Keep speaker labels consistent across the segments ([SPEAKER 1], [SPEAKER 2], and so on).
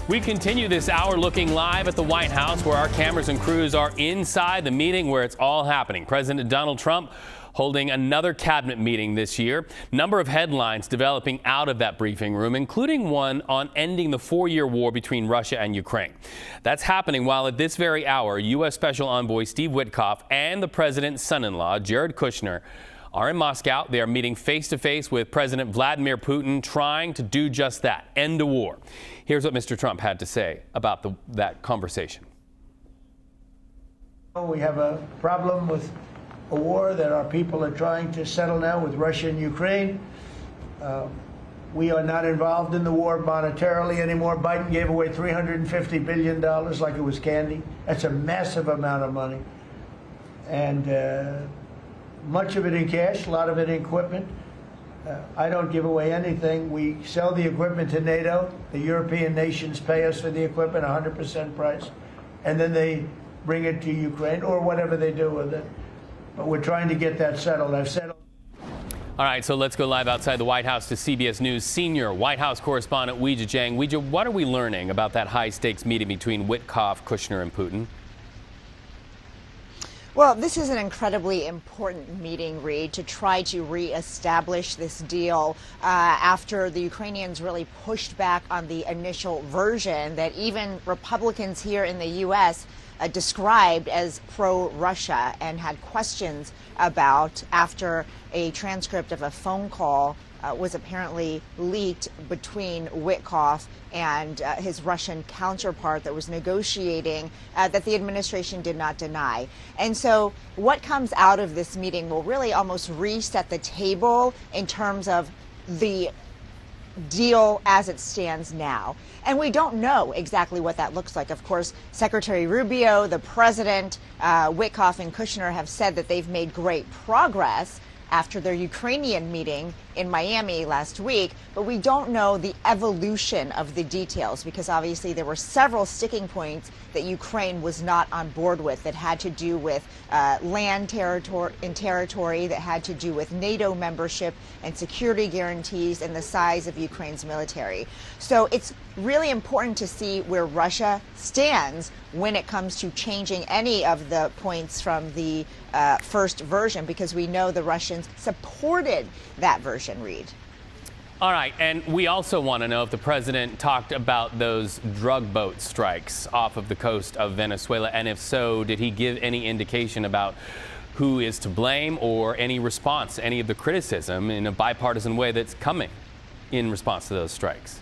[SPEAKER 1] We continue this hour looking live at the White House, where our cameras and crews are inside the meeting where it's all happening. President Donald Trump holding another cabinet meeting this year. Number of headlines developing out of that briefing room, including one on ending the 4-year war between Russia and Ukraine. That's happening while at this very hour, U.S. Special Envoy Steve Witkoff and the president's son-in-law, Jared Kushner, are in Moscow. They are meeting face-to-face with President Vladimir Putin, trying to do just that, end a war. Here's what Mr. Trump had to say about that conversation.
[SPEAKER 2] We have a problem with a war that our people are trying to settle now with Russia and Ukraine. We are not involved in the war monetarily anymore. Biden gave away $350 billion like it was candy. That's a massive amount of money. And much of it in cash, a lot of it in equipment. I don't give away anything. We sell the equipment to NATO. The European nations pay us for the equipment, 100% price. And then they bring it to Ukraine or whatever they do with it. But we're trying to get that settled. I've settled.
[SPEAKER 1] All right, so let's go live outside the White House to CBS News senior White House correspondent Weijia Jiang. Weijia, what are we learning about that high-stakes meeting between Witkoff, Kushner, and Putin?
[SPEAKER 3] Well, this is an incredibly important meeting, Reed, to try to reestablish this deal after the Ukrainians really pushed back on the initial version that even Republicans here in the U.S. Described as pro-Russia and had questions about after a transcript of a phone call was apparently leaked between Witkoff and his Russian counterpart that was negotiating that the administration did not deny. And so what comes out of this meeting will really almost reset the table in terms of the deal as it stands now. And we don't know exactly what that looks like. Of course, Secretary Rubio, the president, Witkoff, and Kushner have said that they've made great progress after their Ukrainian meeting in Miami last week, but we don't know the evolution of the details because obviously there were several sticking points that Ukraine was not on board with that had to do with land territory, that had to do with NATO membership and security guarantees and the size of Ukraine's military. So it's really important to see where Russia stands when it comes to changing any of the points from the first version, because we know the Russians supported that version, Reed.
[SPEAKER 1] All right, and we also want to know if the president talked about those drug boat strikes off of the coast of Venezuela, and if so, did he give any indication about who is to blame or any response to any of the criticism in a bipartisan way that's coming in response to those strikes?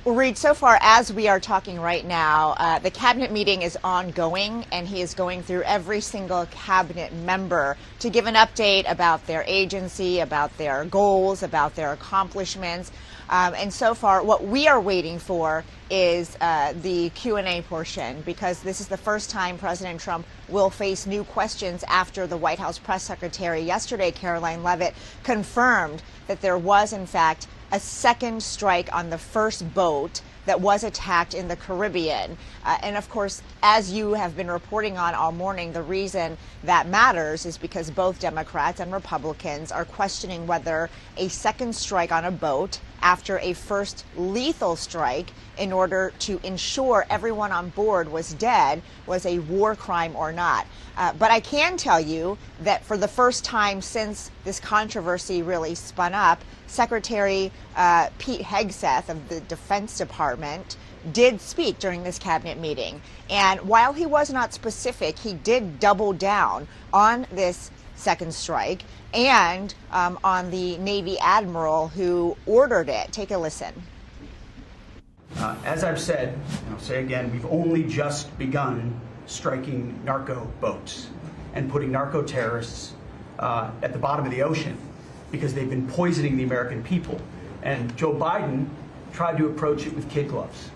[SPEAKER 3] Well, Reed, so far as we are talking right now, the cabinet meeting is ongoing, and he is going through every single cabinet member to give an update about their agency, about their goals, about their accomplishments. And so far, what we are waiting for is the Q&A portion, because this is the first time President Trump will face new questions after the White House press secretary yesterday, Caroline Leavitt, confirmed that there was, in fact, a second strike on the first boat that was attacked in the Caribbean. And of course, as you have been reporting on all morning, the reason that matters is because both Democrats and Republicans are questioning whether a second strike on a boat after a first lethal strike in order to ensure everyone on board was dead was a war crime or not. But I can tell you that for the first time since this controversy really spun up, Secretary Pete Hegseth of the Defense Department did speak during this cabinet meeting. And while he was not specific, he did double down on this second strike and on the Navy admiral who ordered it. Take a listen.
[SPEAKER 4] As I've said, and I'll say again, we've only just begun striking narco boats and putting narco terrorists at the bottom of the ocean because they've been poisoning the American people. And Joe Biden tried to approach it with kid gloves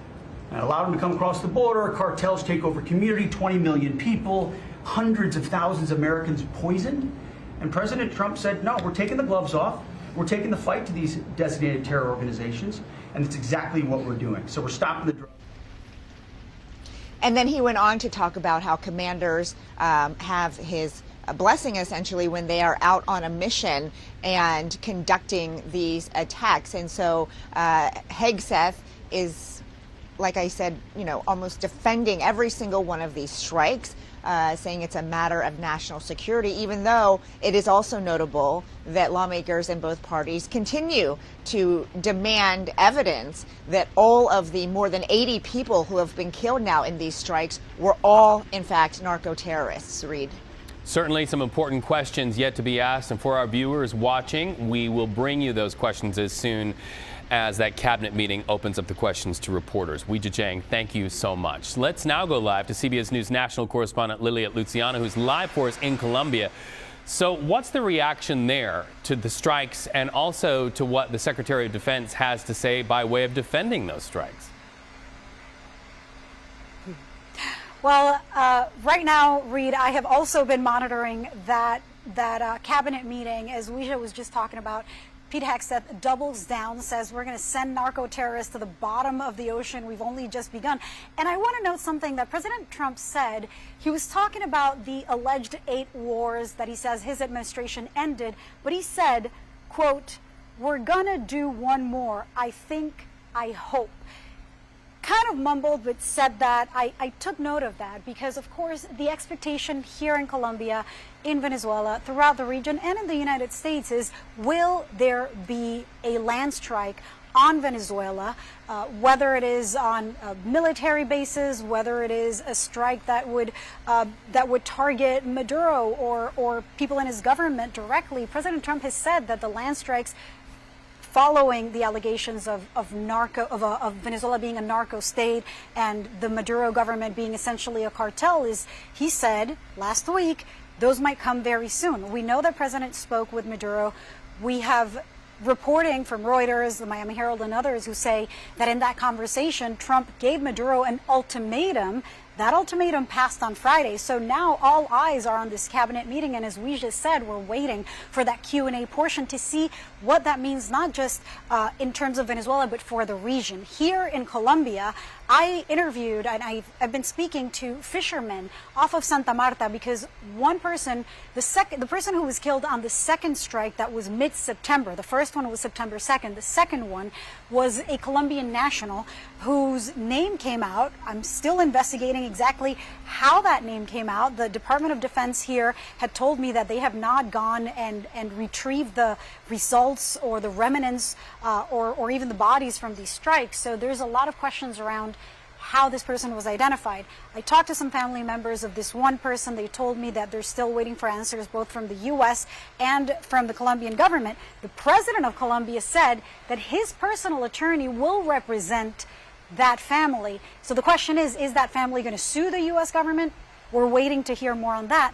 [SPEAKER 4] and allowed them to come across the border. Cartels take over community, 20 million people, hundreds of thousands of Americans poisoned. And President Trump said, no, we're taking the gloves off. We're taking the fight to these designated terror organizations. And it's exactly what we're doing. So we're stopping the drugs.
[SPEAKER 3] And then he went on to talk about how commanders have his blessing, essentially, when they are out on a mission and conducting these attacks. And so Hegseth is like I said, almost defending every single one of these strikes, saying it's a matter of national security, even though it is also notable that lawmakers in both parties continue to demand evidence that all of the more than 80 people who have been killed now in these strikes were all, in fact, narco-terrorists. Reed.
[SPEAKER 1] Certainly some important questions yet to be asked, and for our viewers watching, we will bring you those questions as soon as that cabinet meeting opens up the questions to reporters. Weijia Jiang, thank you so much. Let's now go live to CBS News national correspondent Lilia Luciano, who's live for us in Colombia. So what's the reaction there to the strikes and also to what the Secretary of Defense has to say by way of defending those strikes?
[SPEAKER 5] Well, right now, Reed, I have also been monitoring that cabinet meeting, as Weijia was just talking about. Pete Hegseth doubles down, says we're going to send narco-terrorists to the bottom of the ocean. We've only just begun. And I want to note something that President Trump said. He was talking about the alleged 8 wars that he says his administration ended. But he said, quote, "We're going to do one more. I think, I hope." Kind of mumbled, but said that. I took note of that because, of course, the expectation here in Colombia, in Venezuela, throughout the region, and in the United States is, will there be a land strike on Venezuela, whether it is on military bases, whether it is a strike that would target Maduro or people in his government directly. President Trump has said that the land strikes following the allegations of Venezuela being a narco state and the Maduro government being essentially a cartel he said last week, those might come very soon. We know that President spoke with Maduro. We have reporting from Reuters, the Miami Herald, and others who say that in that conversation, Trump gave Maduro an ultimatum. That ultimatum passed on Friday, so now all eyes are on this cabinet meeting, and as we just said, we're waiting for that Q&A portion to see what that means, not just in terms of Venezuela, but for the region. Here in Colombia, I interviewed, and I've been speaking to fishermen off of Santa Marta because one person, the person who was killed on the second strike that was mid-September, the first one was September 2nd, the second one was a Colombian national whose name came out. I'm still investigating exactly how that name came out. The Department of Defense here had told me that they have not gone and retrieved the results or the remnants or even the bodies from these strikes. So there's a lot of questions around how this person was identified. I talked to some family members of this one person. They told me that they're still waiting for answers both from the U.S. and from the Colombian government. The president of Colombia said that his personal attorney will represent that family. So the question is that family going to sue the U.S. government? We're waiting to hear more on that.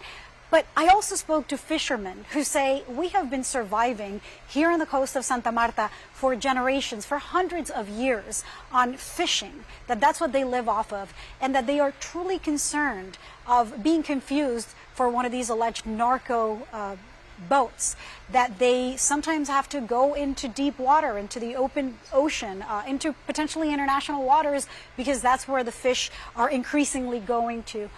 [SPEAKER 5] But I also spoke to fishermen who say we have been surviving here on the coast of Santa Marta for generations, for hundreds of years on fishing, that's what they live off of, and that they are truly concerned of being confused for one of these alleged narco boats, that they sometimes have to go into deep water, into the open ocean, into potentially international waters, because that's where the fish are increasingly going to.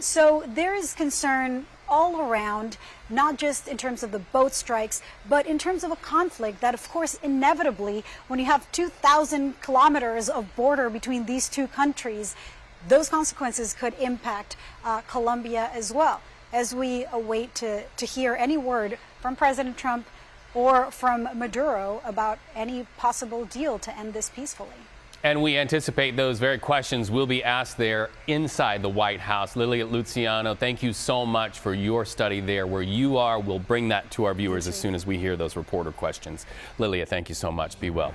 [SPEAKER 5] So there is concern all around, not just in terms of the boat strikes, but in terms of a conflict that, of course, inevitably, when you have 2,000 kilometers of border between these two countries, those consequences could impact Colombia as well, as we await to hear any word from President Trump or from Maduro about any possible deal to end this peacefully.
[SPEAKER 1] And we anticipate those very questions will be asked there inside the White House. Lilia Luciano, thank you so much for your study there where you are. We'll bring that to our viewers as soon as we hear those reporter questions. Lilia, thank you so much. Be well.